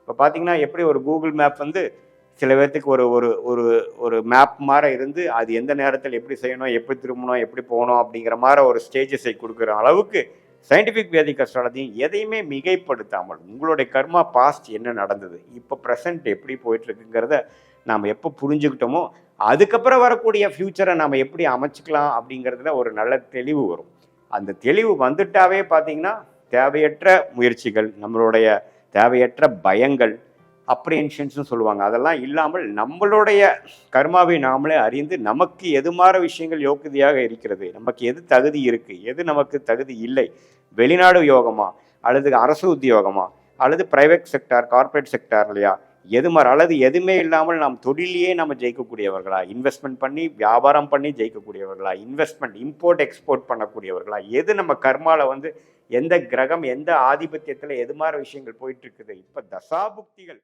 இப்போ பார்த்தீங்கன்னா எப்படி ஒரு கூகுள் மேப் வந்து சில பேர்த்துக்கு ஒரு ஒரு ஒரு ஒரு மேப் மாதிரி இருந்து அது எந்த நேரத்தில் எப்படி செய்யணும், எப்படி திரும்பணும், எப்படி போகணும் அப்படிங்கிற மாதிரி ஒரு ஸ்டேஜஸை கொடுக்குற அளவுக்கு சயின்டிஃபிக் வேதிக் அஸ்ட்ராலஜியும் எதையுமே மிகைப்படுத்தாமல் உங்களுடைய கர்மா பாஸ்ட் என்ன நடந்தது, இப்போ ப்ரெசன்ட் எப்படி போயிட்டுருக்குங்கிறத நாம் எப்போ புரிஞ்சுக்கிட்டோமோ அதுக்கப்புறம் வரக்கூடிய ஃப்யூச்சரை நாம் எப்படி அமைச்சிக்கலாம் அப்படிங்கிறதுல ஒரு நல்ல தெளிவு வரும். அந்த தெளிவு வந்துட்டாவே பார்த்தீங்கன்னா தேவையற்ற முயற்சிகள், நம்மளுடைய தேவையற்ற பயங்கள், அப்ரிஹென்ஷன்ஸ்னு சொல்லுவாங்க, அதெல்லாம் இல்லாமல் நம்மளுடைய கர்மாவை நாமளே அறிந்து நமக்கு எது மாதிரி விஷயங்கள் யோக்கியதையாக இருக்கிறது, நமக்கு எது தகுதி இருக்குது, எது நமக்கு தகுதி இல்லை, வெளிநாடு யோகமா அல்லது அரசு உத்தியோகமா அல்லது பிரைவேட் செக்டார் கார்பரேட் செக்டார் இல்லையா, எது மாதிரி அல்லது எதுவுமே இல்லாமல் நாம் தொழிலையே நம்ம ஜெயிக்கக்கூடியவர்களா, இன்வெஸ்ட்மெண்ட் பண்ணி வியாபாரம் பண்ணி ஜெயிக்கக்கூடியவர்களா, இன்வெஸ்ட்மெண்ட் இம்போர்ட் எக்ஸ்போர்ட் பண்ணக்கூடியவர்களா, எது நம்ம கர்மாவில் வந்து எந்த கிரகம் எந்த ஆதிபத்தியத்தில் எது மாதிரி விஷயங்கள் போயிட்டு இருக்குது. இப்போ தசாபுக்திகள்